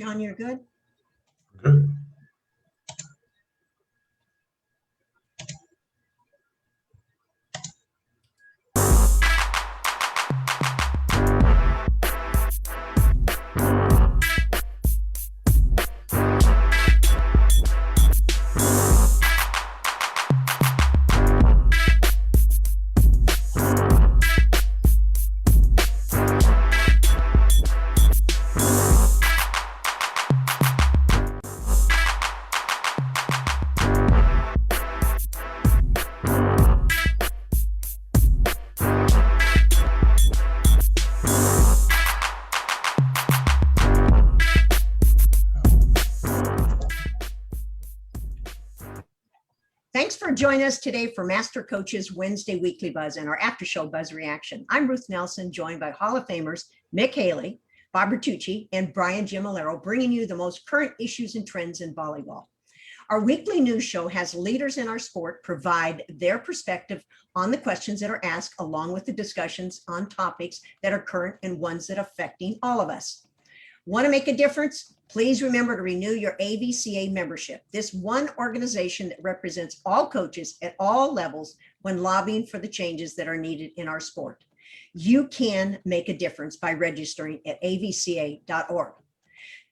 John, you're good? Good. Thanks for joining us today for Master Coaches Wednesday Weekly Buzz and our after show Buzz Reaction. I'm Ruth Nelson, joined by Hall of Famers Mick Haley, Bob Bertucci, and Brian Gimolero, bringing you the most current issues and trends in volleyball. Our weekly news show has leaders in our sport provide their perspective on the questions that are asked, along with the discussions on topics that are current and ones that are affecting all of us. Want to make a difference? Please remember to renew your AVCA membership. This one organization that represents all coaches at all levels when lobbying for the changes that are needed in our sport. You can make a difference by registering at avca.org.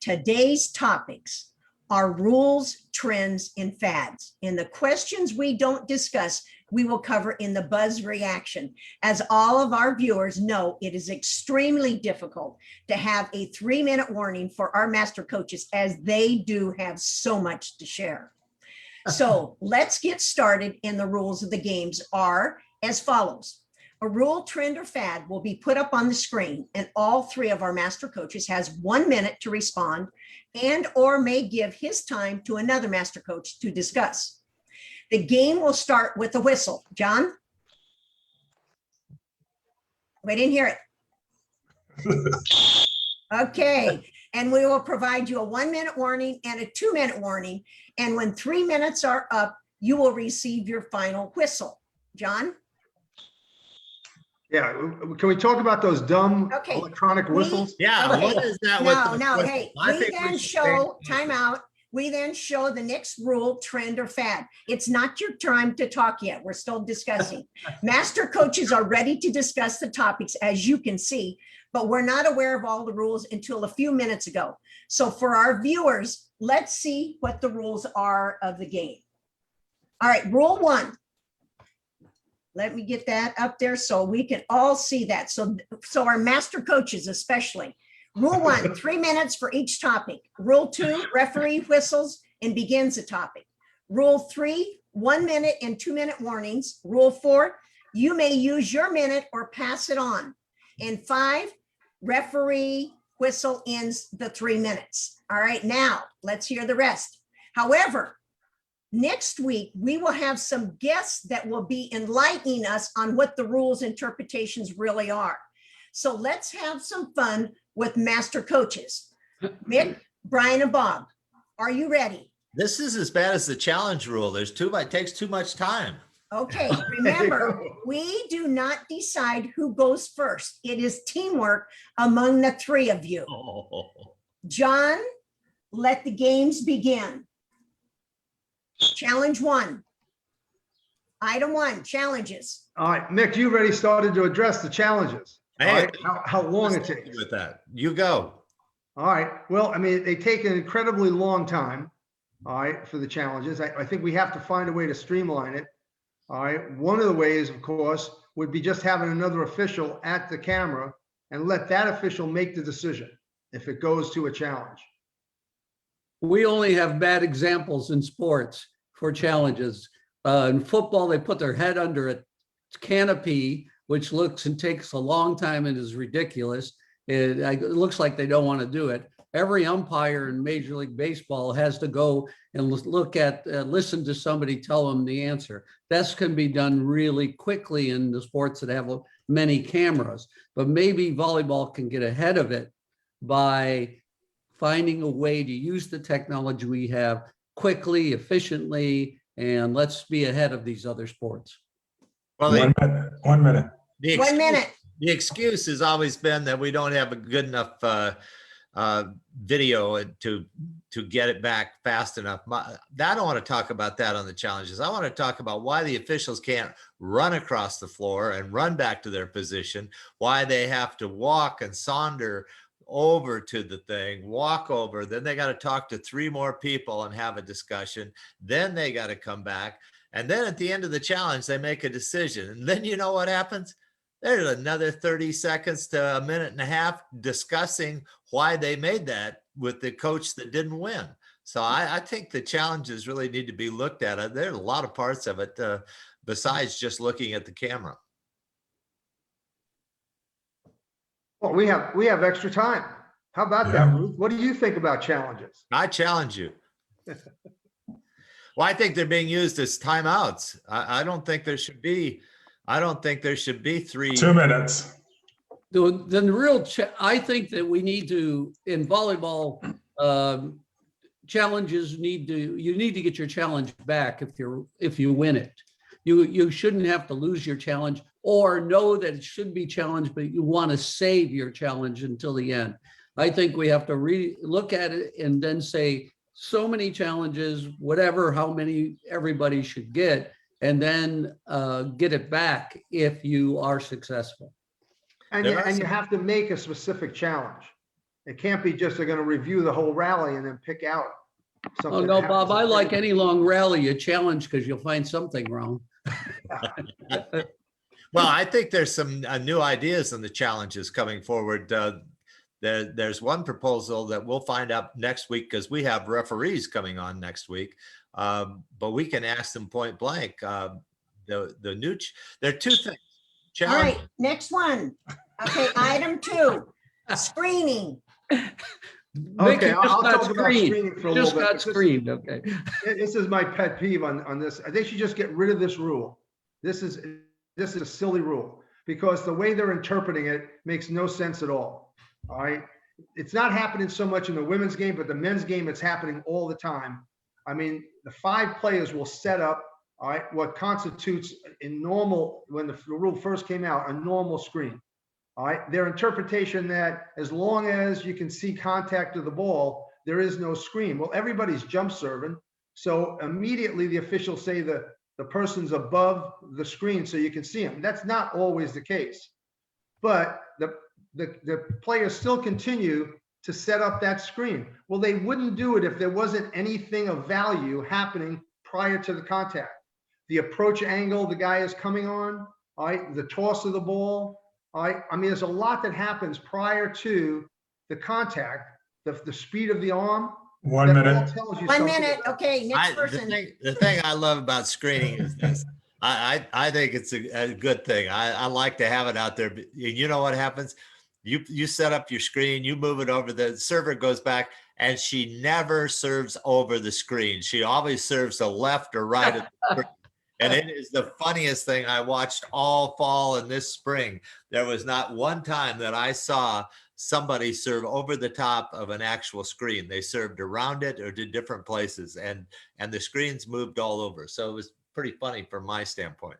Today's topics are rules, trends, and fads. And the questions we don't discuss, we will cover in the Buzz Reaction. As all of our viewers know, it is extremely difficult to have a 3-minute warning for our master coaches, as they do have so much to share. So let's get started. And the rules of the games are as follows. A rule, trend, or fad will be put up on the screen, and all 3 of our master coaches has 1 minute to respond and or may give his time to another master coach to discuss. The game will start with a whistle. John? We didn't hear it. Okay, and we will provide you a 1-minute warning and a 2-minute warning. And when 3 minutes are up, you will receive your final whistle. John? Yeah, can we talk about those dumb Okay. electronic whistles? Yeah, Okay. what is that? No, hey, I we think then should show, stay- time out, we then show the next rule, trend, or fad. It's not your time to talk yet. We're still discussing. Master coaches are ready to discuss the topics, as you can see, but we're not aware of all the rules until a few minutes ago. So for our viewers, let's see what the rules are of the game. All right, rule 1. Let me get that up there so we can all see that. So our master coaches especially. Rule 1, 3 minutes for each topic. Rule 2, referee whistles and begins the topic. Rule 3, 1 minute and 2-minute warnings. Rule 4, you may use your minute or pass it on. And 5, referee whistle ends the 3 minutes. All right, now let's hear the rest. However, next week, we will have some guests that will be enlightening us on what the rules interpretations really are. So let's have some fun with master coaches. Mick, Brian, and Bob, are you ready? This is as bad as the challenge rule. There's it takes too much time. Okay, remember, we do not decide who goes first. It is teamwork among the 3 of you. Oh. John, let the games begin. Challenge 1. Item 1, challenges. All right, Mick, you already started to address the challenges. All Hey, right, how long it takes. with that. You go. All right, well, I mean, they take an incredibly long time, all right, for the challenges. I think we have to find a way to streamline it. All right, one of the ways, of course, would be just having another official at the camera and let that official make the decision if it goes to a challenge. We only have bad examples in sports for challenges. In football, they put their head under a canopy, which looks and takes a long time and is ridiculous. It looks like they don't want to do it. Every umpire in Major League Baseball has to go and look at, listen to somebody tell them the answer. That can be done really quickly in the sports that have many cameras, but maybe volleyball can get ahead of it by finding a way to use the technology we have quickly, efficiently, and let's be ahead of these other sports. Well, 1 minute. 1 minute. the 1 minute. The excuse has always been that we don't have a good enough video to get it back fast enough. I don't want to talk about that on the challenges. I want to talk about why the officials can't run across the floor and run back to their position, why they have to walk and saunter over to the thing, walk over, then they got to talk to 3 more people and have a discussion, then they got to come back, and then at the end of the challenge they make a decision, and then you know what happens? There's another 30 seconds to a minute and a half discussing why they made that with the coach that didn't win. So I think the challenges really need to be looked at. There's a lot of parts of it besides just looking at the camera. Well, we have extra time. How about that, Ruth? What do you think about challenges? I challenge you. Well, I think they're being used as timeouts. I don't think there should be. I don't think there should be 3. 2 minutes. I think that we need to, in volleyball, challenges you need to get your challenge back if you win it. You shouldn't have to lose your challenge or know that it should be challenged, but you want to save your challenge until the end. I think we have to look at it and then say so many challenges, whatever, how many everybody should get, and then get it back if you are successful. And you have to make a specific challenge. It can't be just they're going to review the whole rally and then pick out something. Oh no, Bob, I like any long rally you challenge because you'll find something wrong. Well, I think there's some new ideas in the challenges coming forward. There's one proposal that we'll find out next week because we have referees coming on next week. But we can ask them point blank. There are 2 things. All right, next one. Okay, item 2, screening. Okay, I'll talk about screening for a little bit. Got screened. Okay. This is my pet peeve on this. I think you just get rid of this rule. This is a silly rule because the way they're interpreting it makes no sense at all. All right. It's not happening so much in the women's game, but the men's game, it's happening all the time. I mean, the 5 players will set up, all right, what constitutes in normal, when the rule first came out, a normal screen. All right. Their interpretation that as long as you can see contact of the ball, there is no screen. Well, everybody's jump serving. So immediately the officials say the person's above the screen so you can see him. That's not always the case. But the players still continue to set up that screen. Well, they wouldn't do it if there wasn't anything of value happening prior to the contact. The approach angle the guy is coming on, all right, the toss of the ball, all right. I mean, there's a lot that happens prior to the contact, the speed of the arm. 1 minute. 1 minute. Okay, next person. The thing I love about screening is this. I think it's a good thing. I like to have it out there. You know what happens? You set up your screen, you move it over, the server goes back, and she never serves over the screen. She always serves the left or right of the screen. And it is the funniest thing I watched all fall and this spring. There was not one time that I saw somebody serve over the top of an actual screen. They served around it or did different places, and the screens moved all over. So it was pretty funny from my standpoint.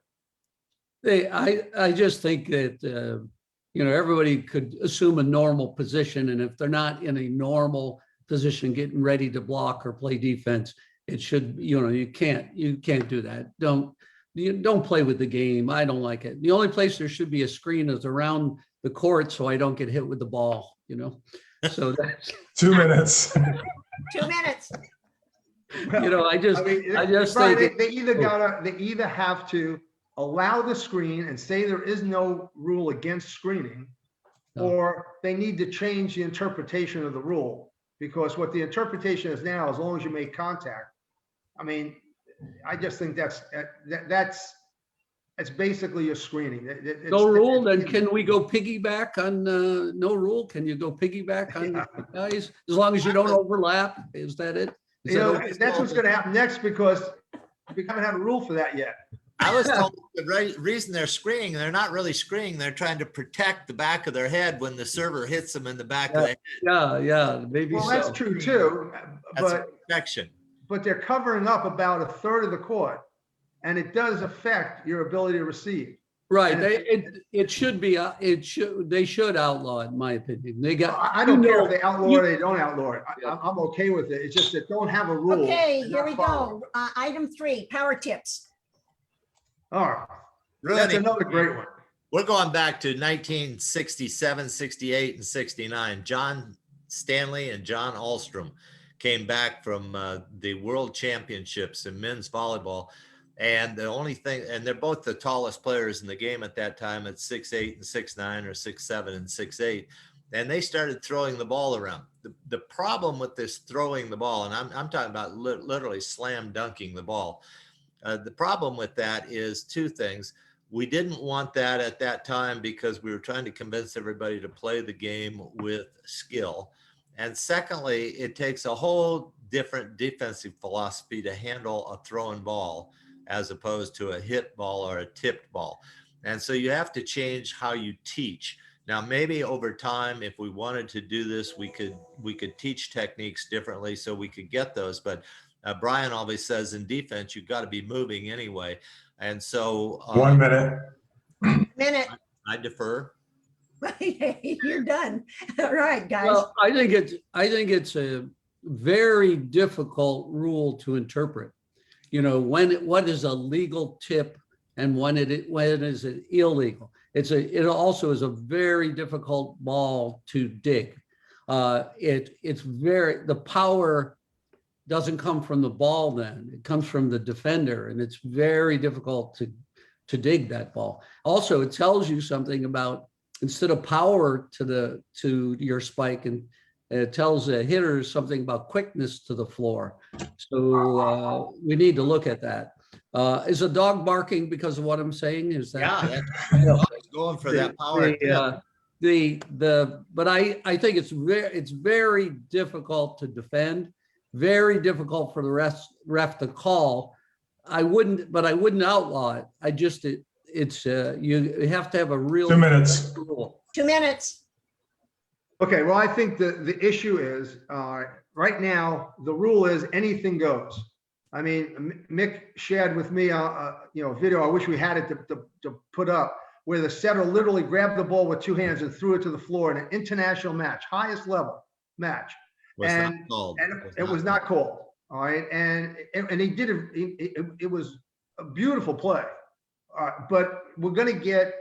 I just think that everybody could assume a normal position, and if they're not in a normal position getting ready to block or play defense, it should, you can't do that. Don't play with the game. I don't like it. The only place there should be a screen is around the court so I don't get hit with the ball, So that's 2 minutes. 2 minutes. Well, I just Brian, think they either have to allow the screen and say there is no rule against screening, or they need to change the interpretation of the rule, because what the interpretation is now, as long as you make contact, I mean, I just think that's basically your screening. No rule, then can we go piggyback on no rule? Can you go piggyback on guys as long as you don't overlap? Is that it? That's what's going to happen next, because we haven't had a rule for that yet. I was told the reason they're screening, they're not really screening. They're trying to protect the back of their head when the server hits them in the back of the head. Yeah, maybe. Well, that's true too. That's but protection. But they're covering up about a third of the court, and it does affect your ability to receive. Right. And It should be, they should outlaw it, in my opinion. They got. I don't care if you they outlaw it or they don't outlaw it. Yeah. I'm okay with it. It's just that don't have a rule. Okay, and here not we follow it. go. Item 3, power tips. All right. Really That's neat. another great one. We're going back to 1967, 68, and 69. John Stanley and John Ahlstrom came back from the World Championships in men's volleyball. And the only thing, and they're both the tallest players in the game at that time at 6'8" and 6'9", or 6'7" and 6'8". And they started throwing the ball around. The problem with this throwing the ball, and I'm talking about literally slam dunking the ball. The problem with that is two things. We didn't want that at that time because we were trying to convince everybody to play the game with skill. And secondly, it takes a whole different defensive philosophy to handle a thrown ball as opposed to a hit ball or a tipped ball. And so you have to change how you teach. Now, maybe over time, if we wanted to do this, we could teach techniques differently so we could get those. But Brian always says in defense, you've got to be moving anyway. And so 1 minute. Minute. I defer. You're done. All right, guys. Well, I think it's a very difficult rule to interpret. You know, what is a legal tip and when is it illegal? It also is a very difficult ball to dig. The power doesn't come from the ball then. It comes from the defender, and it's very difficult to dig that ball. Also, it tells you something about, instead of power to your spike, and it tells the hitters something about quickness to the floor. So we need to look at that. Is a dog barking because of what I'm saying? Is that? Yeah, I was going for that power. But I think it's very difficult to defend, very difficult for the ref to call. I wouldn't outlaw it. You have to have a real 2 minutes. rule. 2 minutes. Okay, well, I think the issue is, right now, the rule is anything goes. I mean, Mick shared with me a video, I wish we had it to put up, where the setter literally grabbed the ball with 2 hands and threw it to the floor in an international match, highest level match. And it was not called. All right. And he did it was a beautiful play. But we're going to get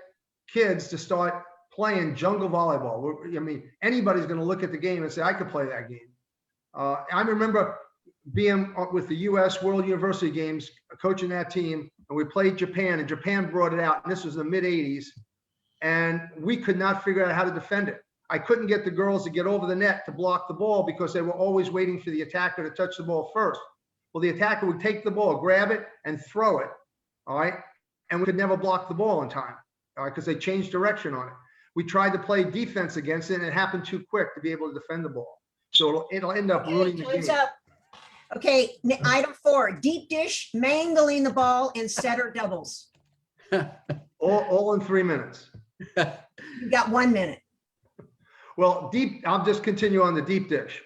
kids to start playing jungle volleyball. I mean, anybody's going to look at the game and say, I could play that game. I remember being with the U.S. World University Games, coaching that team, and we played Japan, and Japan brought it out. And this was the mid 80s. And we could not figure out how to defend it. I couldn't get the girls to get over the net to block the ball because they were always waiting for the attacker to touch the ball first. Well, the attacker would take the ball, grab it, and throw it. All right. And we could never block the ball in time, all right, because they changed direction on it. We tried to play defense against it, and it happened too quick to be able to defend the ball. So it'll end up ruining the Time's game. up. Okay, item 4, deep dish, mangling the ball, and setter doubles. All in 3 minutes. You got 1 minute. Well, I'll just continue on the deep dish.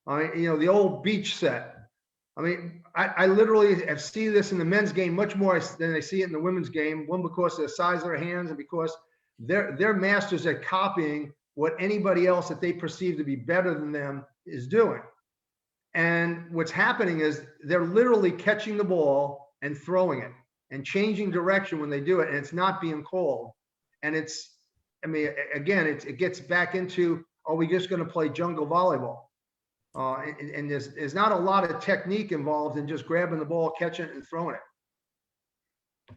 All right, the old beach set. I mean, I literally have seen this in the men's game much more than I see it in the women's game. One, because of the size of their hands, and because they're masters at copying what anybody else that they perceive to be better than them is doing. And what's happening is they're literally catching the ball and throwing it and changing direction when they do it, and it's not being called. And it gets back into, are we just going to play jungle volleyball? And there's not a lot of technique involved in just grabbing the ball, catching it, and throwing it.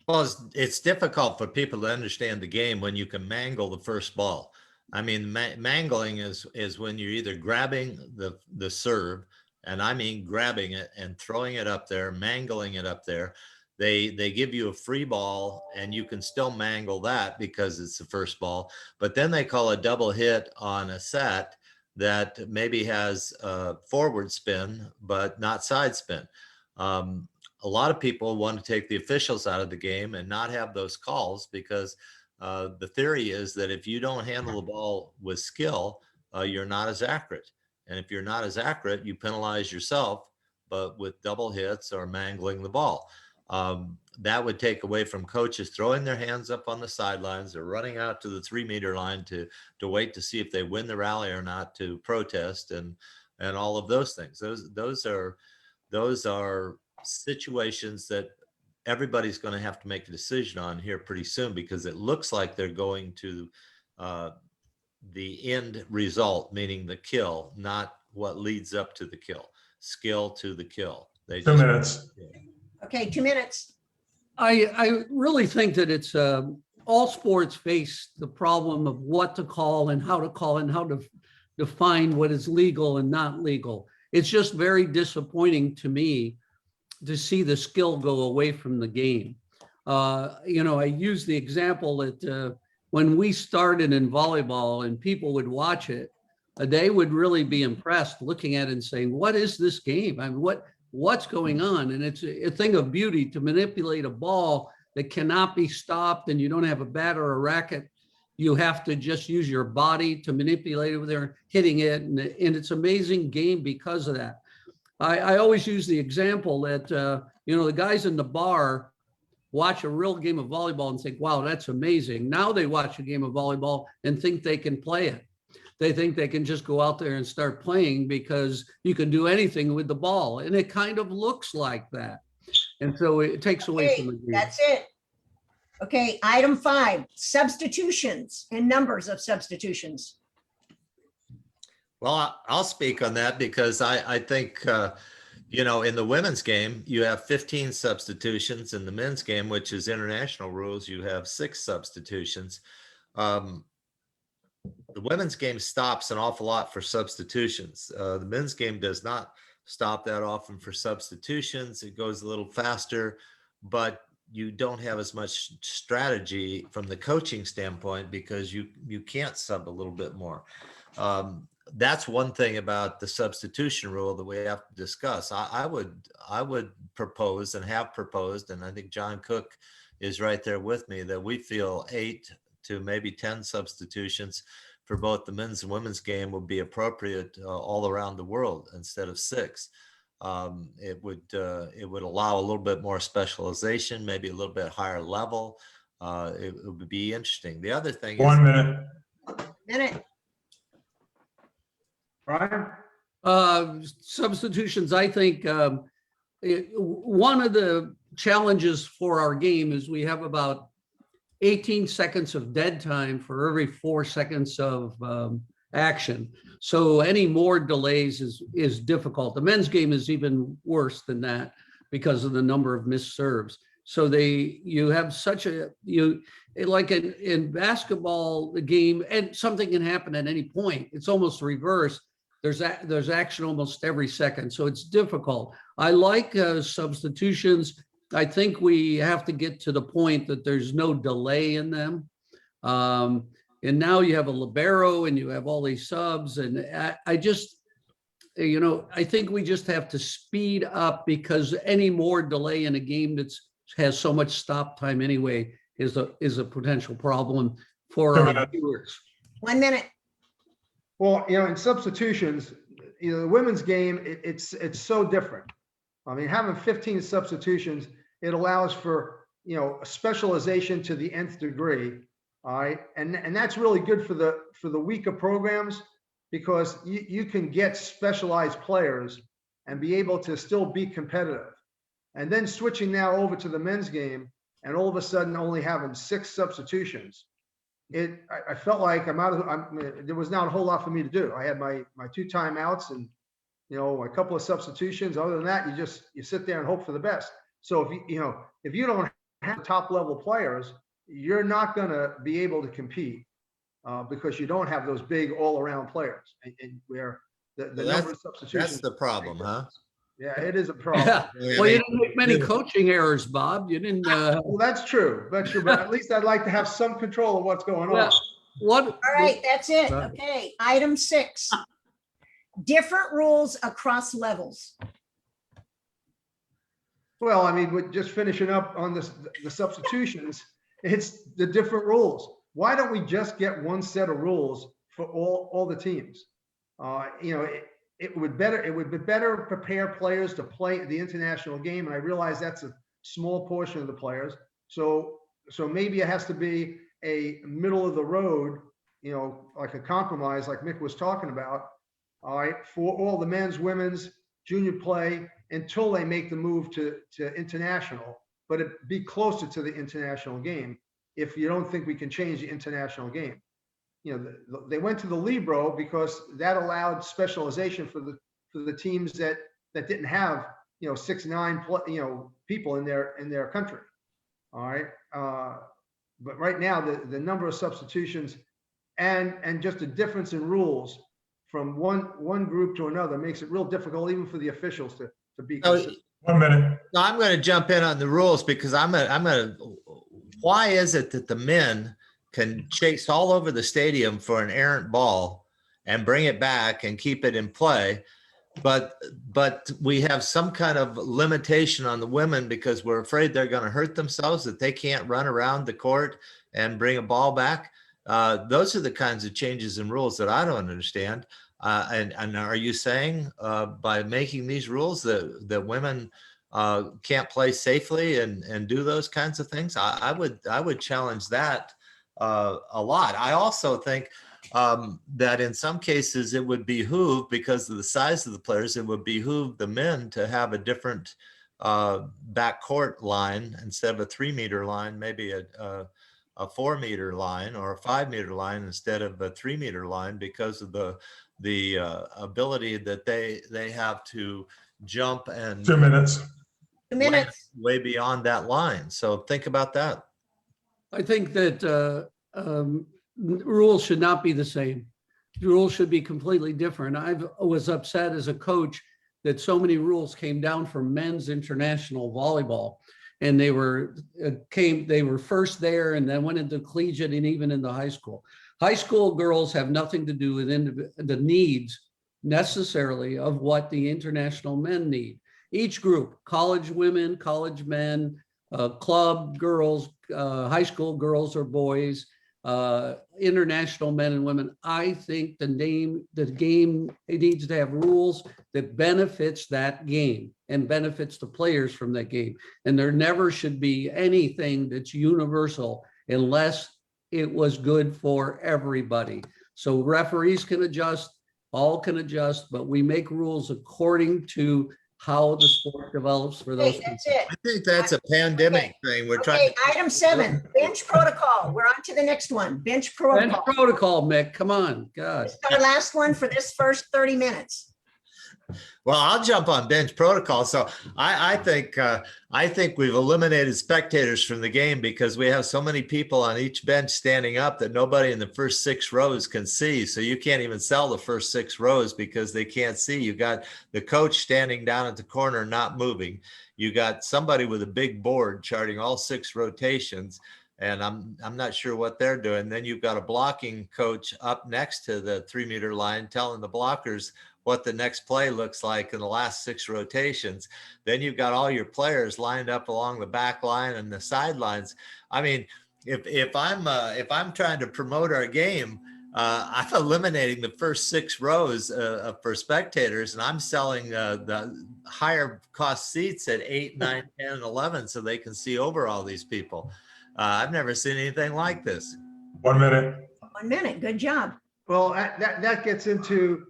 Well, it's difficult for people to understand the game when you can mangle the first ball. I mean, mangling is when you're either grabbing the serve, and I mean grabbing it and throwing it up there, mangling it up there. They give you a free ball, and you can still mangle that because it's the first ball. But then they call a double hit on a set that maybe has forward spin, but not side spin. A lot of people want to take the officials out of the game and not have those calls because the theory is that if you don't handle the ball with skill, you're not as accurate. And if you're not as accurate, you penalize yourself, but with double hits or mangling the ball. That would take away from coaches throwing their hands up on the sidelines or running out to the 3-meter line to wait to see if they win the rally or not, to protest and all of those things. Those are situations that everybody's going to have to make a decision on here pretty soon, because it looks like they're going to the end result, meaning the kill, not what leads up to the kill. Skill to the kill. 2 minutes. Okay, 2 minutes. I really think that it's all sports face the problem of what to call and how to define what is legal and not legal. It's just very disappointing to me to see the skill go away from the game. You know, I use the example that when we started in volleyball and people would watch it, they would really be impressed looking at it and saying, what is this game? I mean, what's going on? And it's a thing of beauty to manipulate a ball that cannot be stopped, and you don't have a bat or a racket. You have to just use your body to manipulate it when they're hitting it. And it's an amazing game because of that. I always use the example that, you know, the guys in the bar watch a real game of volleyball and think, wow, that's amazing. Now they watch a game of volleyball and think they can play it. They think they can just go out there and start playing because you can do anything with the ball. And it kind of looks like that. And so it takes away Okay, from the game. that's it. Okay, item 5, substitutions and numbers of substitutions. Well, I'll speak on that because I think, you know, in the women's game, you have 15 substitutions. In the men's game, which is international rules, you have 6 substitutions. The women's game stops an awful lot for substitutions. The men's game does not stop that often for substitutions. It goes a little faster, but you don't have as much strategy from the coaching standpoint because you can't sub a little bit more. That's one thing about the substitution rule that we have to discuss. I would propose and have proposed, and I think John Cook is right there with me, that we feel 8 to maybe 10 substitutions for both the men's and women's game would be appropriate all around the world instead of 6. It would allow a little bit more specialization, maybe a little bit higher level. It would be interesting. The other thing 1 minute. Minute. Brian? Substitutions, I think one of the challenges for our game is we have about 18 seconds of dead time for every 4 seconds of action. So any more delays is difficult. The men's game is even worse than that because of the number of missed serves. So you have such like in basketball, the game, and something can happen at any point. It's almost reversed. There's action almost every second. So it's difficult. I like substitutions. I think we have to get to the point that there's no delay in them. And now you have a libero and you have all these subs. And I just, you know, I think we just have to speed up because any more delay in a game that has so much stop time anyway is a potential problem for our viewers. 1 minute. Well, you know, in substitutions, you know, the women's game, it's so different. I mean, having 15 substitutions, it allows for, you know, a specialization to the nth degree. All right. And that's really good for the weaker programs because you can get specialized players and be able to still be competitive. And then switching now over to the men's game and all of a sudden only having 6 substitutions. I felt like there was not a whole lot for me to do. I had my 2 timeouts and, you know, a couple of substitutions. Other than that, you sit there and hope for the best. So if you don't have top level players, you're not going to be able to compete because you don't have those big all around players. And where the number of substitutions. That's the problem, huh? Yeah, it is a problem. Yeah. Well, you didn't make many coaching errors, Bob. You didn't. Well, that's true. But at least I'd like to have some control of what's going on. All right, that's it. Okay, item 6. Different rules across levels. Well, I mean, we're just finishing up on the substitutions. It's the different rules. Why don't we just get one set of rules for all the teams? You know, it would be better prepare players to play the international game. And I realize that's a small portion of the players. So maybe it has to be a middle of the road, like a compromise, like Mick was talking about. All right, for all the men's, women's, junior play until they make the move to international, but it be closer to the international game. If you don't think we can change the international game, they went to the Libro because that allowed specialization for the teams that didn't have 6-9 people in their country. All right, but right now the number of substitutions and just a difference in rules from one group to another makes it real difficult even for the officials to be consistent. 1 minute. No, I'm going to jump in on the rules because why is it that the men can chase all over the stadium for an errant ball and bring it back and keep it in play, but we have some kind of limitation on the women because we're afraid they're going to hurt themselves, that they can't run around the court and bring a ball back? Those are the kinds of changes in rules that I don't understand. And are you saying by making these rules that women can't play safely and do those kinds of things? I would challenge that a lot. I also think that in some cases it would behoove, because of the size of the players, it would behoove the men to have a different backcourt line instead of a 3-meter line, maybe a 4-meter line or a 5-meter line instead of a 3-meter line, because of the ability that they have to jump and 2 minutes. 2 minutes. way beyond that line. So think about that. I think that rules should not be the same. The rules should be completely different. I was upset as a coach that so many rules came down for men's international volleyball, and they were first there and then went into collegiate and even into high school. High school girls have nothing to do with the needs necessarily of what the international men need. Each group, college women, college men, club girls, high school girls or boys, international men and women. I think the game, it needs to have rules that benefits that game and benefits the players from that game. And there never should be anything that's universal unless it was good for everybody. So referees can adjust, all can adjust, but we make rules according to how the sport develops for those Okay, that's people. it. I think that's a pandemic thing. We're trying Okay, item 7, bench protocol. We're on to the next one, bench Bench protocol. protocol, Mick, come on, God. This is our last one for this first 30 minutes. Well, I'll jump on bench protocol. So I think we've eliminated spectators from the game because we have so many people on each bench standing up that nobody in the first 6 rows can see. So you can't even sell the first 6 rows because they can't see. You got the coach standing down at the corner, not moving. You got somebody with a big board charting all 6 rotations, and I'm not sure what they're doing. Then you've got a blocking coach up next to the 3-meter line telling the blockers what the next play looks like in the last 6 rotations. Then you've got all your players lined up along the back line and the sidelines. I mean, if I'm trying to promote our game, I'm eliminating the first 6 rows for spectators, and I'm selling the higher cost seats at 8, 9, 10, and 11 so they can see over all these people. I've never seen anything like this. 1 minute. 1 minute, good job. Well, that gets into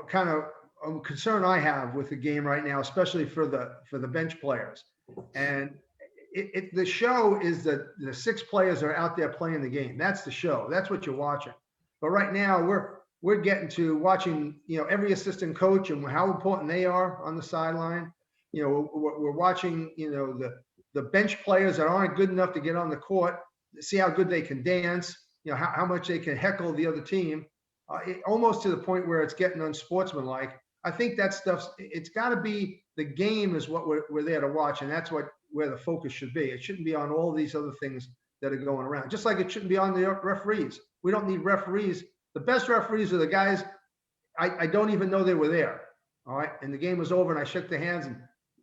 kind of a concern I have with the game right now, especially for the bench players. And the show is that the 6 players are out there playing the game. That's the show. That's what you're watching. But right now we're getting to watching, every assistant coach and how important they are on the sideline. We're watching, the bench players that aren't good enough to get on the court, see how good they can dance, how much they can heckle the other team. Almost to the point where it's getting unsportsmanlike. I think that stuff's, it's got to be, the game is what we're there to watch, and that's where the focus should be. It shouldn't be on all these other things that are going around, just like it shouldn't be on the referees. We don't need referees. The best referees are the guys I don't even know they were there. All right, and the game was over and I shook their hands and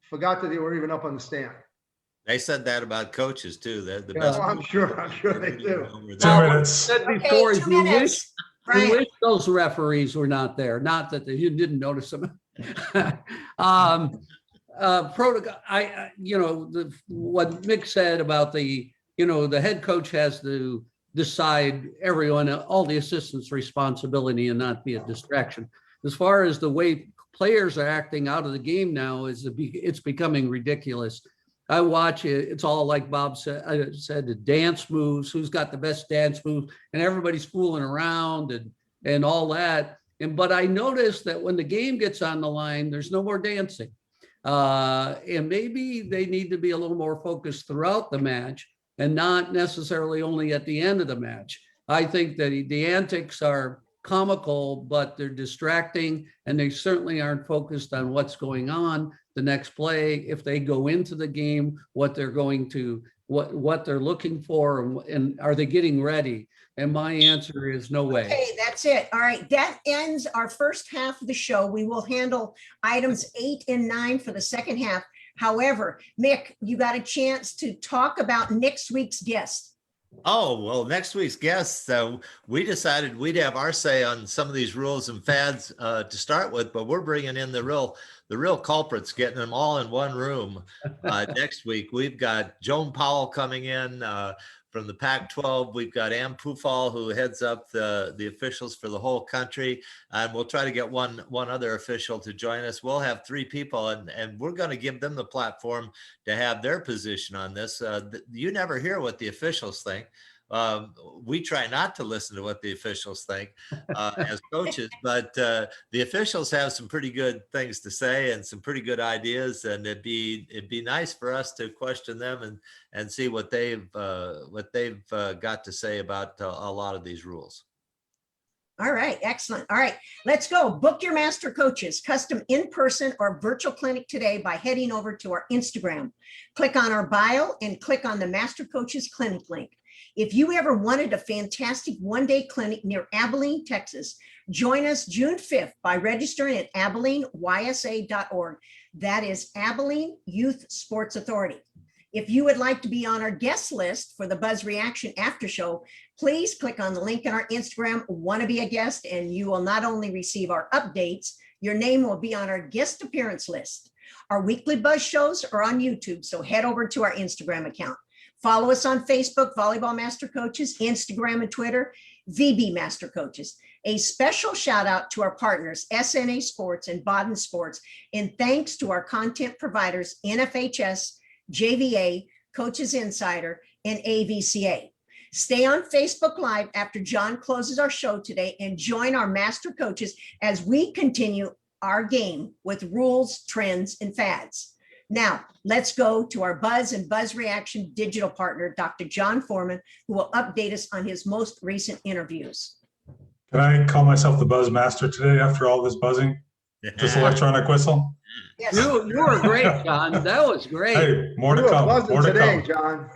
forgot that they were even up on the stand. They said that about coaches too. They're the Yeah. best. Oh, I'm sure they do. 2 minutes. Said Okay, before, 2 minutes. we Brian, wish those referees were not there. Not that you didn't notice them. protocol, what Mick said about the head coach has to decide all the assistants' responsibility and not be a distraction. As far as the way players are acting out of the game now, it's becoming ridiculous. I watch it. It's all like Bob said, the dance moves, who's got the best dance moves, and everybody's fooling around and all that. But I noticed that when the game gets on the line, there's no more dancing. And maybe they need to be a little more focused throughout the match and not necessarily only at the end of the match. I think that the antics are comical, but they're distracting, and they certainly aren't focused on what's going on the next play. If they go into the game, what they're looking for, and are they getting ready? And my answer is no way. Okay, that's it. All right, that ends our first half of the show. We will handle items 8 and 9 for the second half. However, Mick, you got a chance to talk about next week's guest. Oh, well, next week's guest, we decided we'd have our say on some of these rules and fads to start with, but we're bringing in the real culprits, getting them all in one room. Next week, we've got Joan Powell coming in from the Pac-12. We've got Ann Pufall, who heads up the officials for the whole country. And we'll try to get one other official to join us. We'll have 3 people, and we're going to give them the platform to have their position on this. You never hear what the officials think. We try not to listen to what the officials think as coaches, but the officials have some pretty good things to say and some pretty good ideas, and it'd be nice for us to question them and see what they've got to say about a lot of these rules. All right, excellent. All right, let's go. Book your Master Coaches custom in-person or virtual clinic today by heading over to our Instagram. Click on our bio and click on the Master Coaches Clinic link. If you ever wanted a fantastic one-day clinic near Abilene, Texas, join us June 5th by registering at AbileneYSA.org. That is Abilene Youth Sports Authority. If you would like to be on our guest list for the Buzz Reaction After Show, please click on the link in our Instagram, Want to Be a Guest, and you will not only receive our updates, your name will be on our guest appearance list. Our weekly Buzz shows are on YouTube, so head over to our Instagram account. Follow us on Facebook, Volleyball Master Coaches, Instagram and Twitter, VB Master Coaches. A special shout out to our partners, SNA Sports and Baden Sports, and thanks to our content providers, NFHS, JVA, Coaches Insider, and AVCA. Stay on Facebook Live after John closes our show today and join our Master Coaches as we continue our game with rules, trends, and fads. Now, let's go to our Buzz and Buzz Reaction digital partner, Dr. John Foreman, who will update us on his most recent interviews. Can I call myself the Buzz Master today after all this buzzing? This electronic whistle? Yes. You were great, John. That was great. Hey, more to You were come. buzzing More to today, come.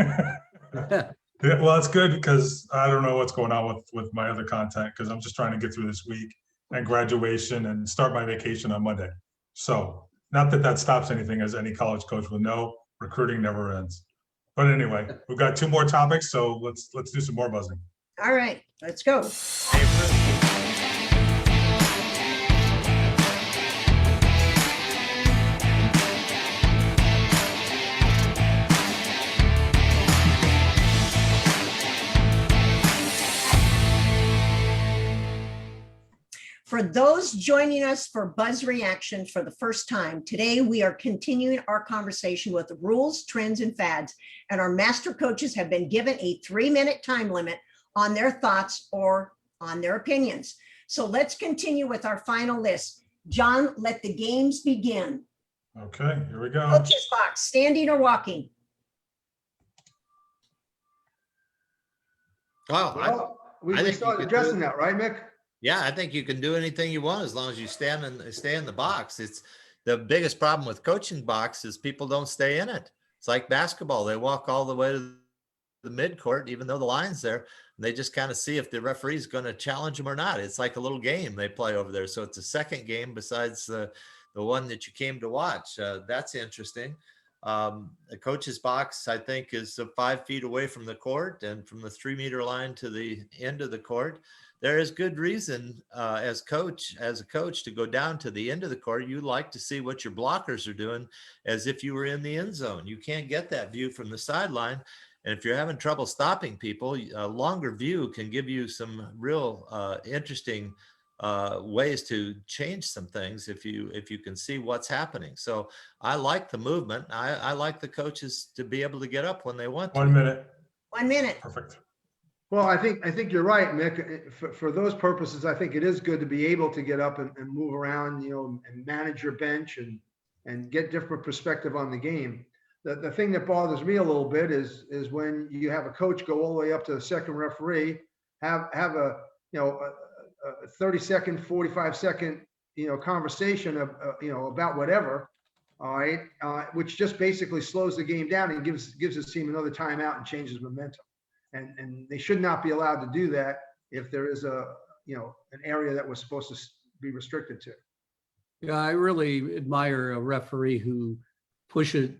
John. Yeah, well, it's good because I don't know what's going on with my other content because I'm just trying to get through this week and graduation and start my vacation on Monday. So not that that stops anything, as any college coach will know, recruiting never ends. But anyway, we've got 2 more topics, so let's do some more buzzing. All right, let's go. For those joining us for Buzz Reaction for the first time, today we are continuing our conversation with rules, trends, and fads, and our master coaches have been given a 3-minute time limit on their thoughts or on their opinions. So let's continue with our final list. John, let the games begin. Okay, here we go. Coaches box, standing or walking? Well, We I think started you could addressing do- that, right, Mick? yeah, I think you can do anything you want as long as you stay in the box. It's the biggest problem with coaching box is people don't stay in it. It's like basketball. They walk all the way to the midcourt, even though the line's there, and they just kind of see if the referee's going to challenge them or not. It's like a little game they play over there. So it's a second game besides the one that you came to watch. That's interesting. A coach's box, I think, is 5 feet away from the court, and from the 3-meter line to the end of the court. There is good reason as a coach to go down to the end of the court. You like to see what your blockers are doing as if you were in the end zone. You can't get that view from the sideline. And if you're having trouble stopping people, a longer view can give you some real interesting ways to change some things if you can see what's happening. So I like the movement. I like the coaches to be able to get up when they want to. 1 minute. 1 minute. Perfect. Well, I think you're right, Mick. For those purposes, I think it is good to be able to get up and move around, and manage your bench and get different perspective on the game. The thing that bothers me a little bit is when you have a coach go all the way up to the second referee, have a 30-second, 45-second, conversation of, about whatever. All right. Which just basically slows the game down and gives his team another timeout and changes momentum. And they should not be allowed to do that if there is an area that was supposed to be restricted to. Yeah, I really admire a referee who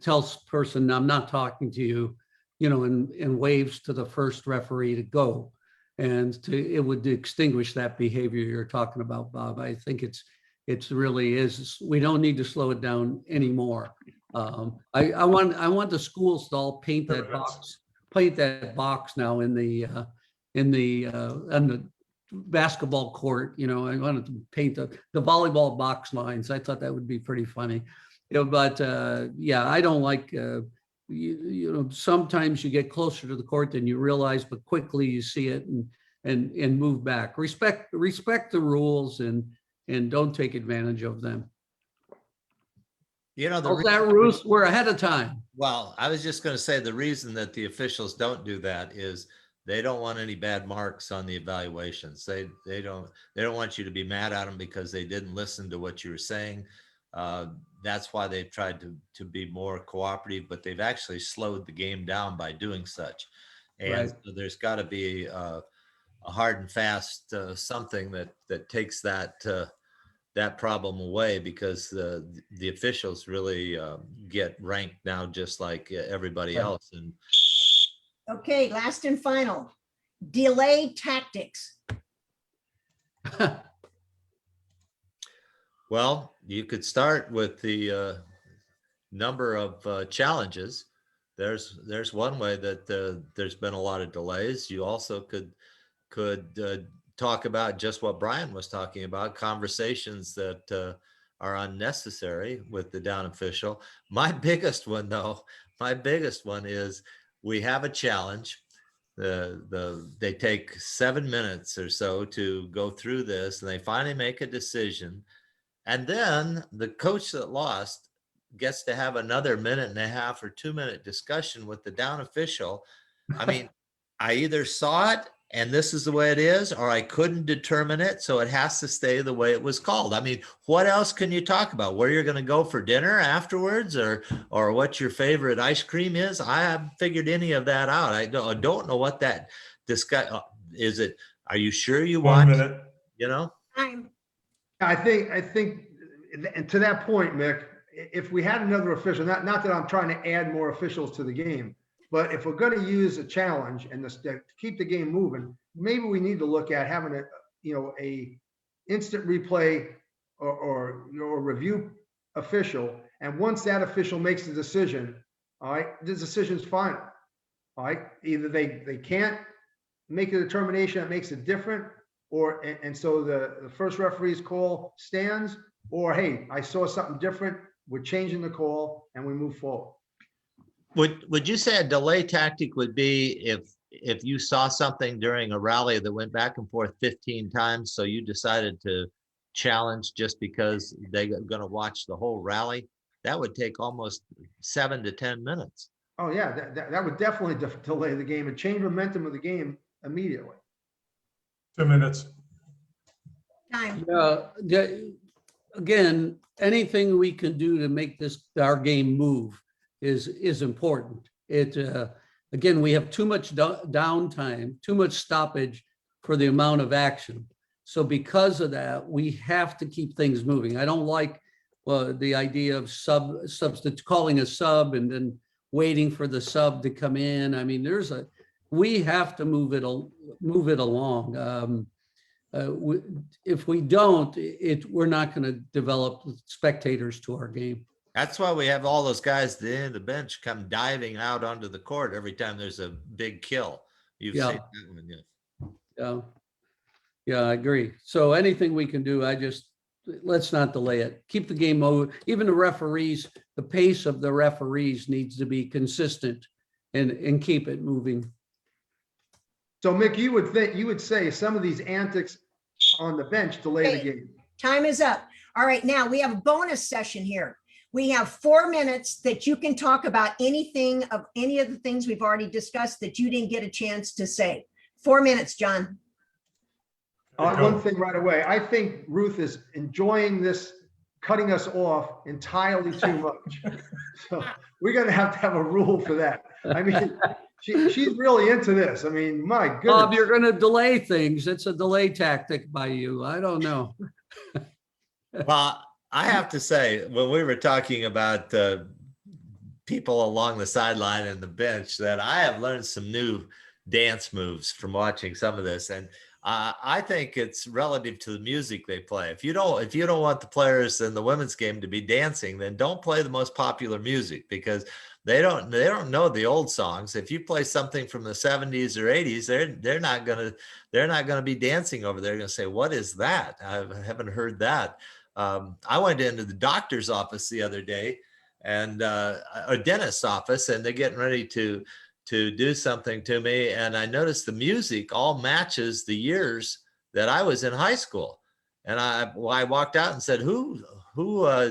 tells person, I'm not talking to you, and waves to the first referee to go. And it would extinguish that behavior you're talking about, Bob. I think it's really is. We don't need to slow it down anymore. I want the schools to all paint that box now in the basketball court. I wanted to paint the volleyball box lines. I thought that would be pretty funny. But I don't like. Sometimes you get closer to the court than you realize, but quickly you see it and move back. Respect the rules and don't take advantage of them. Ruth? We're ahead of time. Well, I was just going to say the reason that the officials don't do that is they don't want any bad marks on the evaluations. They don't want you to be mad at them because they didn't listen to what you were saying. That's why they've tried to be more cooperative, but they've actually slowed the game down by doing such. And Right. So there's got to be a hard and fast something that takes that problem away, because the officials really get ranked now just like everybody Right. else. And Okay, last and final. Delay tactics. well, you could start with the number of challenges. There's one way that there's been a lot of delays. You also could talk about just what Brian was talking about, conversations that are unnecessary with the down official. My biggest one is we have a challenge. They take 7 minutes or so to go through this, and they finally make a decision. And then the coach that lost gets to have another 1.5 or 2 minute discussion with the down official. I mean, I either saw it and this is the way it is, or I couldn't determine it, so it has to stay the way it was called. I mean, what else can you talk about? Where you're going to go for dinner afterwards, or what your favorite ice cream is? I haven't figured any of that out. I don't know what that is. It? Are you sure you 1 want? minute. Time. I think, and to that point, Mick, if we had another official, not that I'm trying to add more officials to the game, but if we're going to use a challenge and to keep the game moving, maybe we need to look at having a instant replay or review official. And once that official makes the decision, all right, the decision's final. All right, either they can't make a determination that makes it different, and so the first referee's call stands, or hey, I saw something different, we're changing the call and we move forward. Would you say a delay tactic would be if you saw something during a rally that went back and forth 15 times, so you decided to challenge just because they're going to watch the whole rally? That would take almost 7 to 10 minutes. Oh yeah, that would definitely delay the game and change momentum of the game immediately. 2 minutes. Time. Again, anything we can do to make our game move is important. Again, we have too much downtime, too much stoppage for the amount of action. So because of that, we have to keep things moving. I don't like well, the idea of substitute, calling a sub and then waiting for the sub to come in. I mean, we have to move it along. If we don't, we're not going to develop spectators to our game. That's why we have all those guys at the end of the bench come diving out onto the court every time there's a big kill. You've Yeah. seen that one, yeah. Yeah, I agree. So anything we can do, let's not delay it. Keep the game over. Even the referees, the pace of the referees needs to be consistent and keep it moving. So Mick, you would say some of these antics on the bench delay the game. Time is up. All right, now we have a bonus session here. We have 4 minutes that you can talk about any of the things we've already discussed that you didn't get a chance to say. 4 minutes, John. One thing right away. I think Ruth is enjoying this, cutting us off entirely too much. So we're going to have a rule for that. I mean, she's really into this. I mean, my goodness. Bob, you're going to delay things. It's a delay tactic by you. I don't know. Well, I have to say, when we were talking about people along the sideline and the bench, that I have learned some new dance moves from watching some of this. And I think it's relative to the music they play. If you don't want the players in the women's game to be dancing, then don't play the most popular music, because they don't know the old songs. If you play something from the 70s or 80s, they're not gonna be dancing over there. They're gonna say, "What is that? I haven't heard that." I went into the doctor's office the other day, and a dentist's office, and they're getting ready to do something to me, and I noticed the music all matches the years that I was in high school. And I walked out and said, who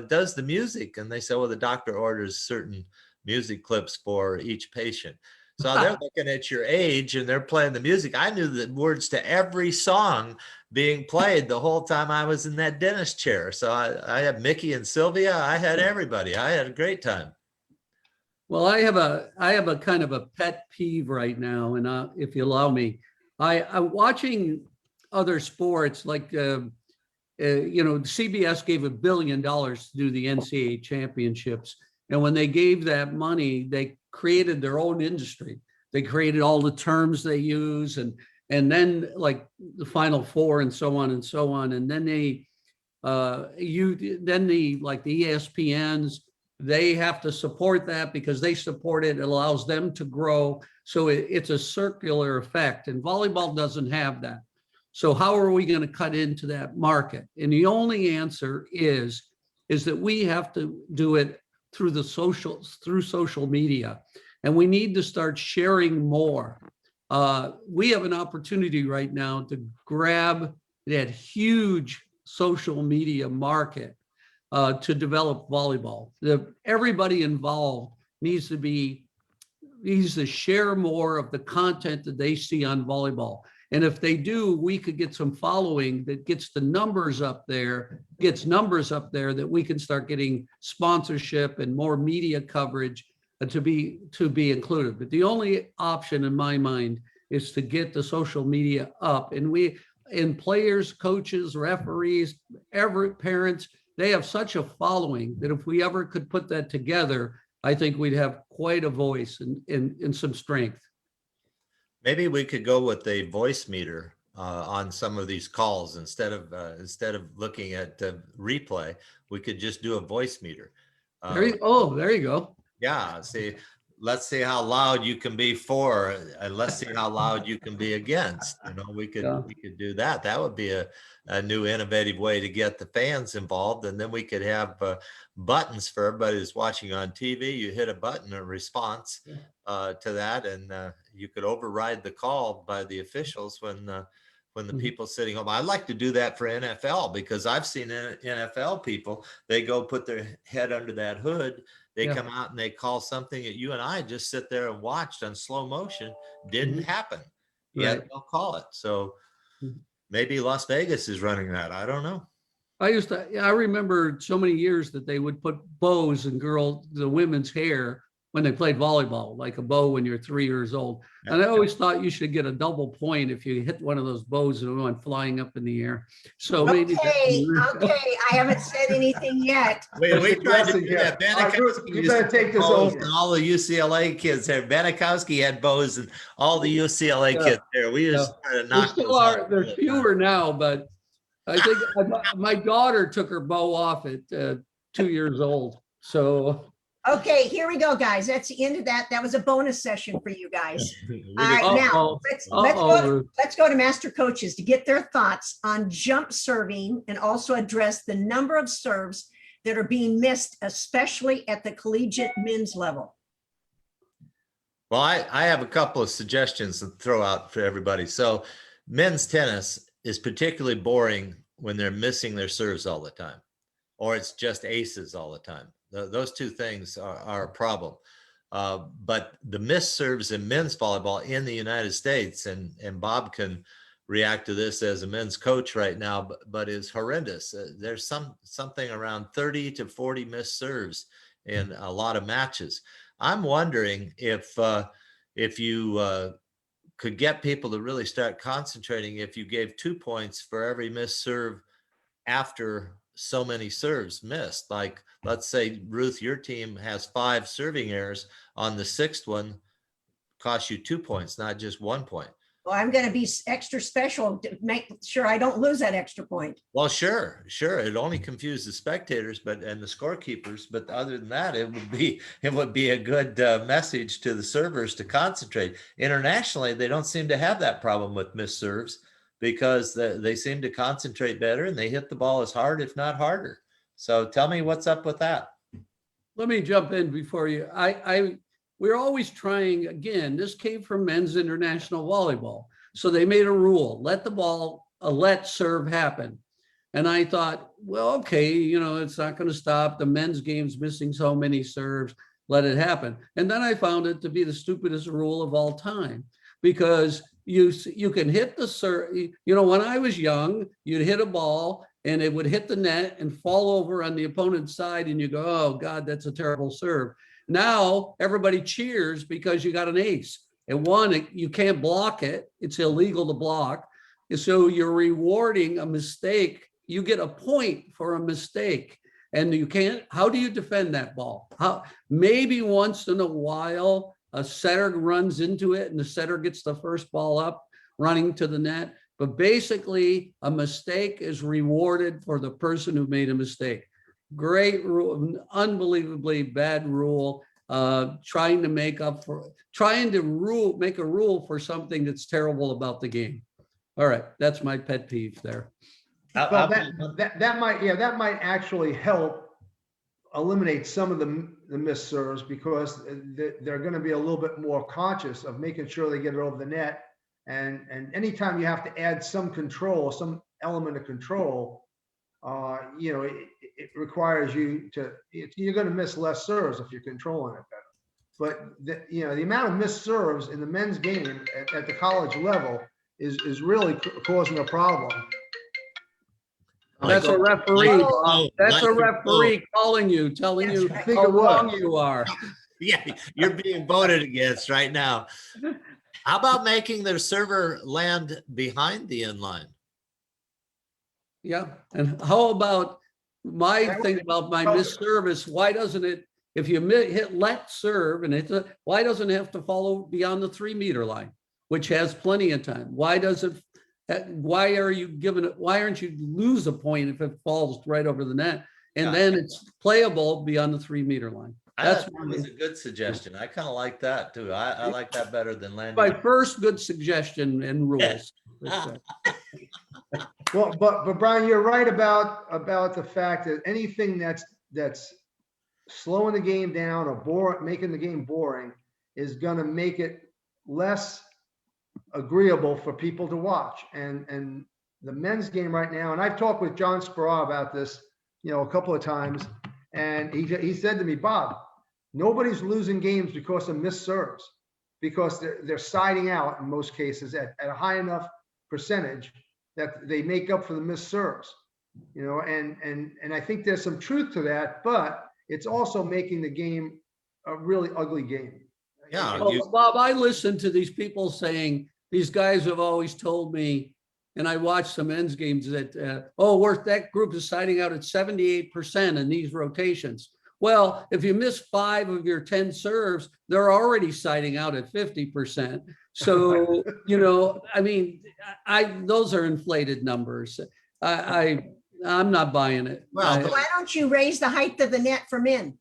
does the music? And they said, well, the doctor orders certain music clips for each patient. So they're looking at your age and they're playing the music. I knew the words to every song being played the whole time I was in that dentist chair. So I had Mickey and Sylvia. I had everybody. I had a great time. Well, I have a kind of a pet peeve right now, and if you allow me, I'm watching other sports like CBS gave $1 billion to do the NCAA championships, and when they gave that money, they created their own industry. They created all the terms they use, and then like the Final Four and so on and so on, and then the ESPNs. They have to support that because they support it. It allows them to grow. So it's a circular effect, and volleyball doesn't have that. So how are we going to cut into that market? And the only answer is that we have to do it through social media, and we need to start sharing more. We have an opportunity right now to grab that huge social media market. To develop volleyball. Everybody involved needs to share more of the content that they see on volleyball. And if they do, we could get some following that gets numbers up there that we can start getting sponsorship and more media coverage to be included. But the only option in my mind is to get the social media up. And players, coaches, referees, parents, they have such a following that if we ever could put that together, I think we'd have quite a voice and some strength. Maybe we could go with a voice meter on some of these calls instead of looking at replay. We could just do a voice meter. There you go. Yeah. See, let's see how loud you can be for, and let's see how loud you can be against. We could do that. That would be a new innovative way to get the fans involved. And then we could have buttons for everybody who's watching on TV. You hit a button, a response to that, and you could override the call by the officials when the people sitting home. I'd like to do that for NFL, because I've seen NFL people, they go put their head under that hood. They come out and they call something that you and I just sit there and watched on slow motion. Didn't happen. Yet they'll call it. So maybe Las Vegas is running that. I don't know. I remember so many years that they would put bows in the women's hair when they played volleyball, like a bow when you're 3 years old. And I always thought you should get a double point if you hit one of those bows and went flying up in the air. So maybe. Okay, I haven't said anything yet. We tried to do that. All right, Ruth, Banikowski you used better to take have this bows, over. and all the UCLA kids there. Banikowski had bows, and all the UCLA Yeah. kids there. We used to try to There knock still those are, out all there's the time. fewer now, but I think my daughter took her bow off at 2 years old. So. Okay, here we go, guys. That's the end of that. That was a bonus session for you guys. We All right, did- now Uh-oh. let's go to master coaches to get their thoughts on jump serving and also address the number of serves that are being missed, especially at the collegiate men's level. Well, I have a couple of suggestions to throw out for everybody. So men's tennis is particularly boring when they're missing their serves all the time, or it's just aces all the time. Those two things are a problem. But the missed serves in men's volleyball in the United States, and Bob can react to this as a men's coach right now, but is horrendous. There's something around 30 to 40 missed serves in a lot of matches. I'm wondering if you could get people to really start concentrating if you gave 2 points for every missed serve after so many serves missed. Like, let's say, Ruth, your team has 5 serving errors. On the 6th one, costs you 2 points, not just 1 point. Well, I'm going to be extra special to make sure I don't lose that extra point. Well, sure. It only confused the spectators, and the scorekeepers. But other than that, it would be a good message to the servers to concentrate. Internationally, they don't seem to have that problem with missed serves because they seem to concentrate better and they hit the ball as hard, if not harder. So tell me what's up with that. Let me jump in before you. We're always trying, again, this came from men's international volleyball. So they made a rule, let serve happen. And I thought, well, okay, it's not going to stop. The men's game's missing so many serves, let it happen. And then I found it to be the stupidest rule of all time, because you can hit the serve. When I was young, you'd hit a ball and it would hit the net and fall over on the opponent's side and you go, oh God, that's a terrible serve. Now everybody cheers because you got an ace. And one, you can't block it. It's illegal to block. So you're rewarding a mistake. You get a point for a mistake. And you can't, how do you defend that ball? Maybe once in a while, a setter runs into it and the setter gets the first ball up running to the net. But basically, a mistake is rewarded for the person who made a mistake. Great rule, unbelievably bad rule. Trying to make a rule for something that's terrible about the game. All right, that's my pet peeve there. Well, that might actually help eliminate some of the missed serves, because they're going to be a little bit more conscious of making sure they get it over the net. And anytime you have to add some control, some element of control, it requires you to, you're going to miss less serves if you're controlling it better. But the amount of missed serves in the men's game at the college level is really causing a problem. That's a referee, Bob. That's a referee calling you, telling you That's right. how wrong you are. Yeah, you're being voted against right now. How about making their server land behind the end line? Yeah, and how about my thing about my missed service? Why doesn't it, if you hit let serve and why doesn't it have to follow beyond the 3 meter line, which has plenty of time? Why aren't you lose a point if it falls right over the net and then it's playable beyond the 3 meter line? That was a good suggestion. I kind of like that too. I like that better than landing. My first good suggestion and rules. Well, but Brian, you're right about the fact that anything that's slowing the game down or making the game boring is going to make it less agreeable for people to watch. And the men's game right now, and I've talked with John Speraw about this, a couple of times, and he said to me, Bob, nobody's losing games because of missed serves, because they're siding out in most cases at a high enough percentage that they make up for the missed serves, and I think there's some truth to that, but it's also making the game a really ugly game. Yeah, Well, you- Bob, I listen to these people saying, these guys have always told me, and I watched some men's games that, that group is siding out at 78% in these rotations. Well, if you miss 5 of your 10 serves, they're already siding out at 50%. So, I mean, those are inflated numbers. I'm not buying it. Well, Why don't you raise the height of the net for men?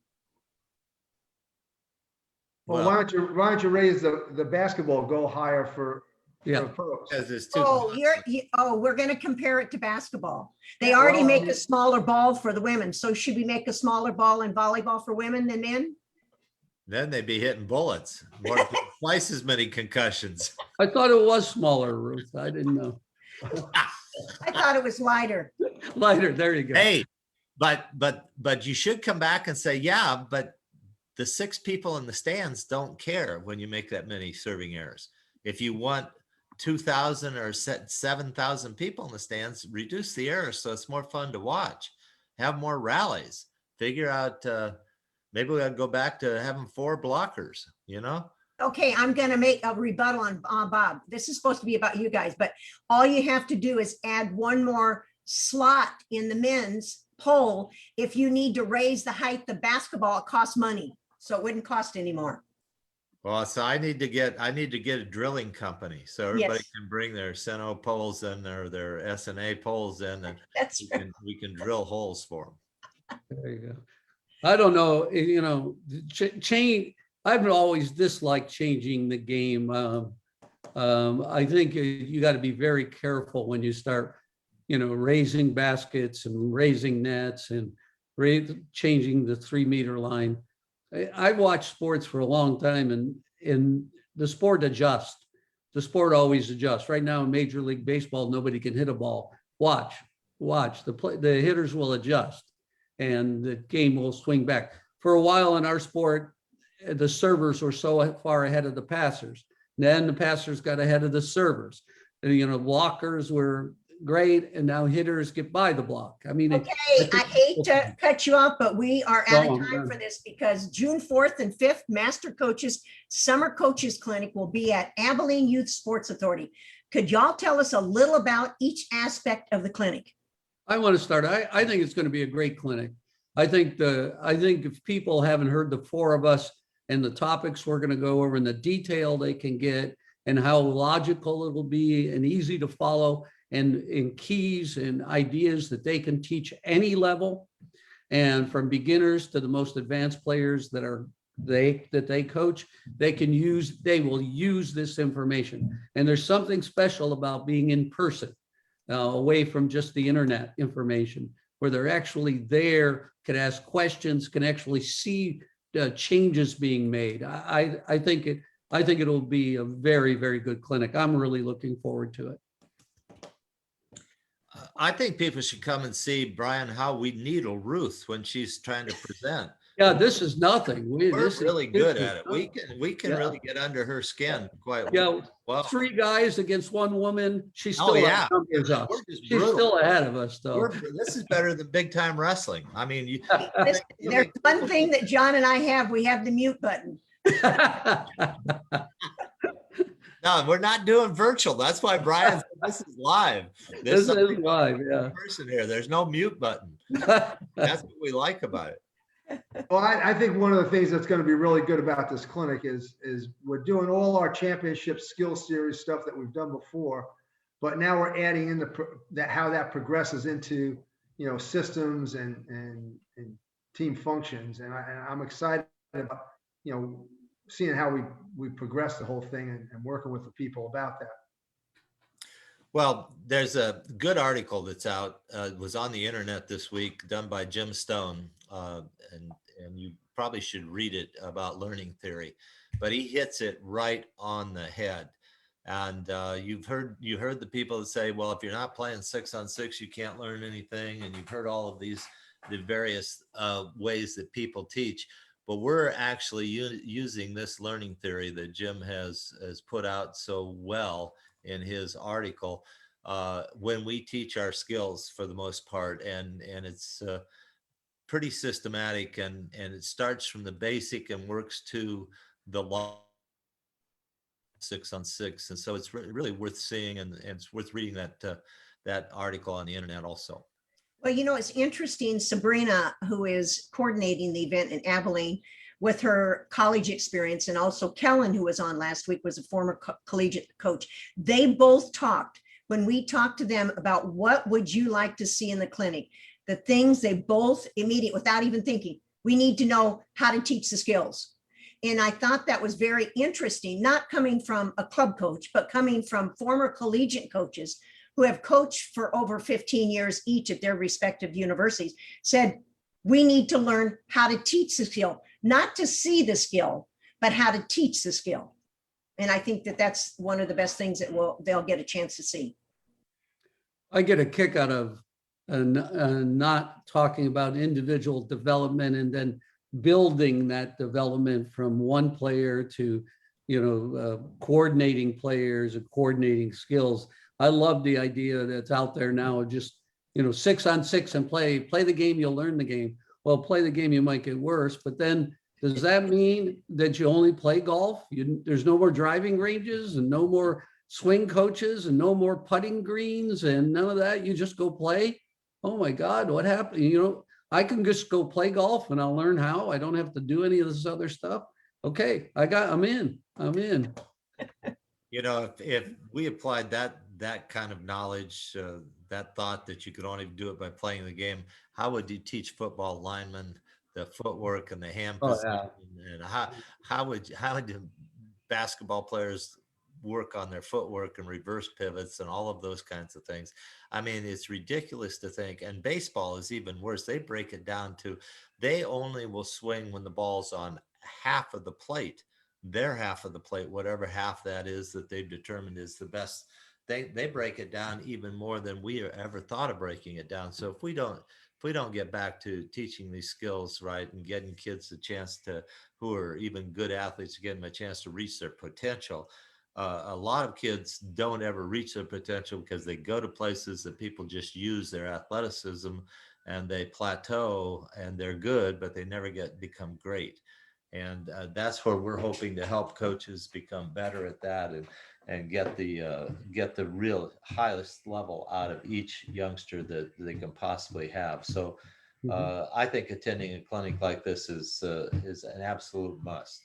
Well, why don't you raise the basketball goal higher for Yeah. pros? because it's too. We're going to compare it to basketball. They Yeah, already well, make a smaller ball for the women. So should we make a smaller ball in volleyball for women than men? Then they'd be hitting bullets, twice as many concussions. I thought it was smaller, Ruth. I didn't know. I thought it was lighter. Lighter, there you go. Hey, but you should come back and say, yeah, but the 6 people in the stands don't care when you make that many serving errors. If you want 2,000 or 7,000 people in the stands, reduce the errors so it's more fun to watch. Have more rallies. Figure out, maybe we ought to go back to having 4 blockers, Okay, I'm going to make a rebuttal on Bob. This is supposed to be about you guys, but all you have to do is add one more slot in the men's poll. If you need to raise the height of basketball, it costs money. So it wouldn't cost anymore. Well, so I need to get a drilling company so everybody Yes. can bring their Seno poles in or their SNA poles in, and That's we can drill holes for them. There you go. I don't know, change. I've always disliked changing the game. I think you got to be very careful when you start, raising baskets and raising nets and changing the 3-meter line. I've watched sports for a long time, and the sport adjusts. The sport always adjusts. Right now in Major League Baseball, nobody can hit a ball. Watch. The hitters will adjust, and the game will swing back. For a while in our sport, the servers were so far ahead of the passers. Then the passers got ahead of the servers. Blockers were great, and now hitters get by the block. I mean, okay. I hate to cut you off, but we are out of time for this because June 4th and 5th, Master Coaches Summer Coaches Clinic will be at Abilene Youth Sports Authority. Could y'all tell us a little about each aspect of the clinic? I want to start. I think it's going to be a great clinic. I think if people haven't heard the 4 of us and the topics we're going to go over and the detail they can get and how logical it will be and easy to follow, and in keys and ideas that they can teach any level, and from beginners to the most advanced players that they coach, they will use this information. And there's something special about being in person, away from just the internet information, where they're actually there, can ask questions, can actually see changes being made. I think it'll be a very, very good clinic. I'm really looking forward to it. I think people should come and see, Brian, how we needle Ruth when she's trying to present. Yeah, this is nothing. We're really good at it. We can Yeah. really get under her skin quite Yeah, well. 3 guys against 1 woman. She's still Oh, yeah. numbers up. We're just She's brutal. still ahead of us, though. This is better than big time wrestling. I mean, There's one thing that John and I have. We have the mute button. no, we're not doing virtual. That's why Brian said this is live. This is something live, yeah. person here. There's no mute button. That's what we like about it. Well, I think one of the things that's going to be really good about this clinic is we're doing all our championship skill series stuff that we've done before, but now we're adding in how that progresses into systems and team functions, and I'm excited about seeing how we progress the whole thing and working with the people about that. Well, there's a good article that's out. It was on the internet this week, done by Jim Stone, and you probably should read it, about learning theory. But he hits it right on the head. And you heard the people that say, well, if you're not playing 6-on-6, you can't learn anything. And you've heard all of the various ways that people teach. But we're actually using this learning theory that Jim has put out so well in his article when we teach our skills for the most part. And it's pretty systematic, and it starts from the basic and works to the law 6-on-6. And so it's really worth seeing, and it's worth reading that article on the internet also. Well, you know, it's interesting. Sabrina, who is coordinating the event in Abilene with her college experience, and also Kellen, who was on last week, was a former collegiate coach. They both talked, when we talked to them about what would you like to see in the clinic, the things they both immediately, without even thinking, we need to know how to teach the skills. And I thought that was very interesting, not coming from a club coach, but coming from former collegiate coaches who have coached for over 15 years each at their respective universities, said, we need to learn how to teach the skill, not to see the skill, but how to teach the skill. And I think that that's one of the best things that they'll get a chance to see. I get a kick out of not talking about individual development and then building that development from one player to, coordinating players and coordinating skills. I love the idea that's out there now of just, 6-on-6 and play the game, you'll learn the game. Well, play the game, you might get worse, but then does that mean that you only play golf? There's no more driving ranges and no more swing coaches and no more putting greens and none of that? You just go play? Oh my God, what happened? I can just go play golf and I'll learn how. I don't have to do any of this other stuff. Okay, I'm in. If we applied that kind of knowledge, that thought that you could only do it by playing the game, how would you teach football linemen the footwork and the hand position? And how would basketball players work on their footwork and reverse pivots and all of those kinds of things? I mean, it's ridiculous to think. And baseball is even worse. They break it down to, they only will swing when the ball's on half of the plate, their half of the plate, whatever half that is that they've determined is the best. They break it down even more than we ever thought of breaking it down. So if we don't get back to teaching these skills right and getting kids the chance who are even good athletes, to give them a chance to reach their potential. A lot of kids don't ever reach their potential because they go to places that people just use their athleticism and they plateau and they're good, but they never become great. And that's where we're hoping to help coaches become better at that and get the real highest level out of each youngster that they can possibly have. So I think attending a clinic like this is an absolute must.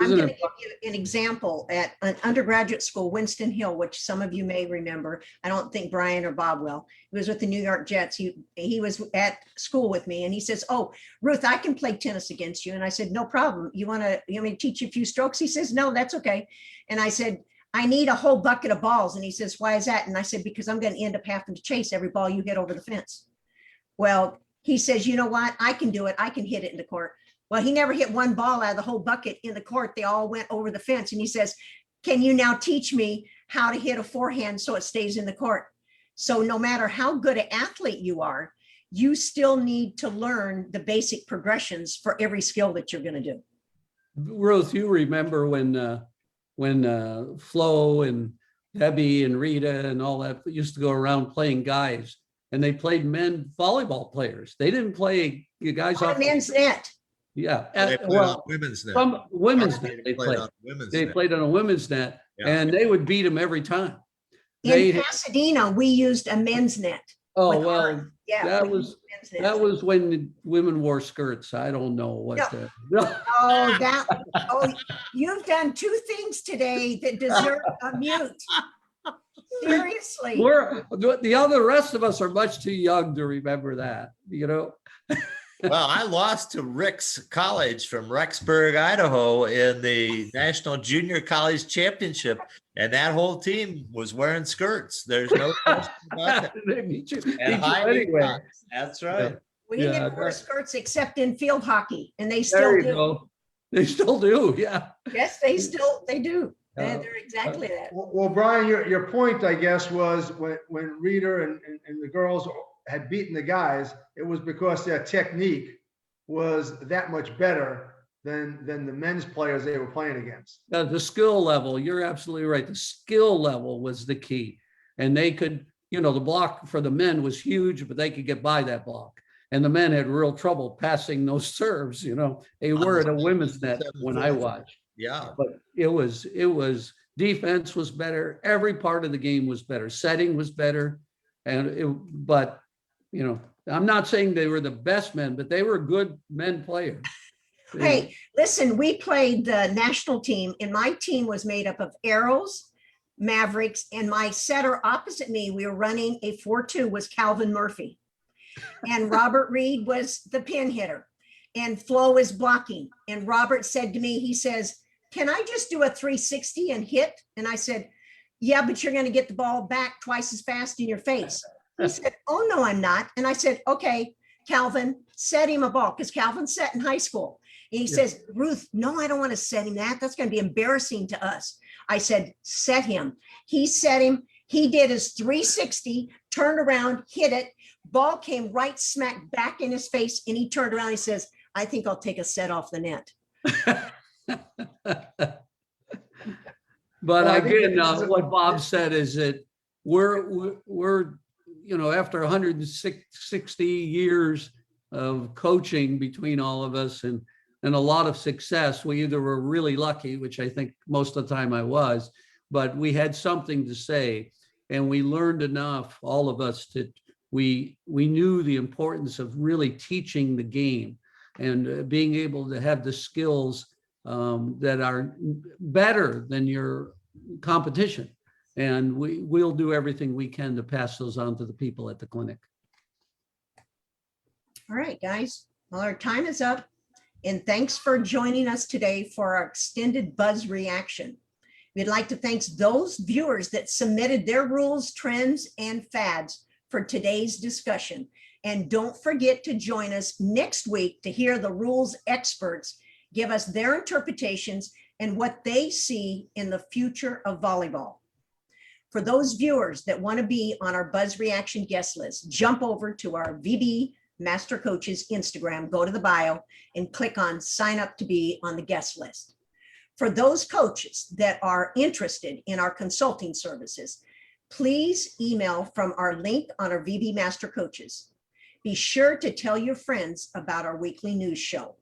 I'm going to give you an example at an undergraduate school, Winston Hill, which some of you may remember. I don't think Brian or Bob will. He was with the New York Jets. He was at school with me and he says, "Oh, Ruth, I can play tennis against you." And I said, "No problem. You want me to teach you a few strokes?" He says, "No, that's okay." And I said, "I need a whole bucket of balls." And he says, "Why is that?" And I said, "Because I'm going to end up having to chase every ball you hit over the fence." Well, he says, "You know what? I can do it. I can hit it in the court." Well, he never hit one ball out of the whole bucket in the court. They all went over the fence. And he says, "Can you now teach me how to hit a forehand so it stays in the court?" So no matter how good an athlete you are, you still need to learn the basic progressions for every skill that you're going to do. Ruth, you remember when Flo and Debbie and Rita and all that used to go around playing guys, and they played men volleyball players. They didn't play guys On off a men's net. Yeah. They played on women's net. From women's net, they played on a women's net, and they would beat them every time. In Pasadena, we used a men's net. Oh, well, yeah, that was when women wore skirts. I don't know what. You've done two things today that deserve a mute. Seriously. The rest of us are much too young to remember that, Well, I lost to Rick's College from Rexburg, Idaho in the National Junior College Championship. And that whole team was wearing skirts. There's no question about that. They beat you anyway. That's right. We didn't wear skirts except in field hockey, and they still do. Go. They still do, yeah. Yes, they do. They're exactly that. Well, Brian, your point, I guess, was when Rita and the girls had beaten the guys, it was because their technique was that much better than the men's players they were playing against. The skill level, you're absolutely right. The skill level was the key. And they could, the block for the men was huge, but they could get by that block. And the men had real trouble passing those serves, you know. They were at a women's net when I watched. Yeah. But it was defense was better. Every part of the game was better. Setting was better. But, you know, I'm not saying they were the best men, but they were good men players. Hey, listen, we played the national team, and my team was made up of Arrows, Mavericks, and my setter opposite me, we were running a 4-2, was Calvin Murphy. And Robert Reed was the pin hitter, and Flo was blocking. And Robert said to me, he says, "Can I just do a 360 and hit?" And I said, "Yeah, but you're going to get the ball back twice as fast in your face." He said, "Oh, no, I'm not." And I said, "Okay, Calvin, set him a ball," because Calvin set in high school. And he says, "Ruth, no, I don't want to set him that. That's going to be embarrassing to us." I said, "Set him." He set him. He did his 360, turned around, hit it. Ball came right smack back in his face. And he turned around. He says, "I think I'll take a set off the net." But Well, I think again, it's- what Bob said is that we're, you know, after 160 years of coaching between all of us and a lot of success, we either were really lucky, which I think most of the time I was, but we had something to say, and we learned enough, all of us, that we knew the importance of really teaching the game and being able to have the skills that are better than your competition. And we'll do everything we can to pass those on to the people at the clinic. All right, guys. Well, our time is up. And thanks for joining us today for our extended buzz reaction. We'd like to thank those viewers that submitted their rules, trends, and fads for today's discussion. And don't forget to join us next week to hear the rules experts give us their interpretations and what they see in the future of volleyball. For those viewers that want to be on our Buzz Reaction guest list, jump over to our VB Master Coaches Instagram, go to the bio and click on sign up to be on the guest list. For those coaches that are interested in our consulting services, please email from our link on our VB Master Coaches. Be sure to tell your friends about our weekly news show.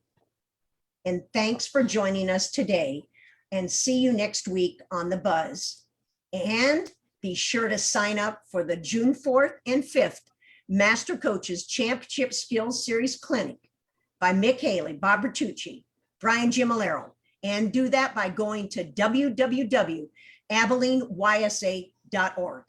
And thanks for joining us today, and see you next week on the Buzz. And be sure to sign up for the June 4th and 5th Master Coaches Championship Skills Series Clinic by Mick Haley, Bob Bertucci, Brian Gimolero, and do that by going to www.abileneYSA.org.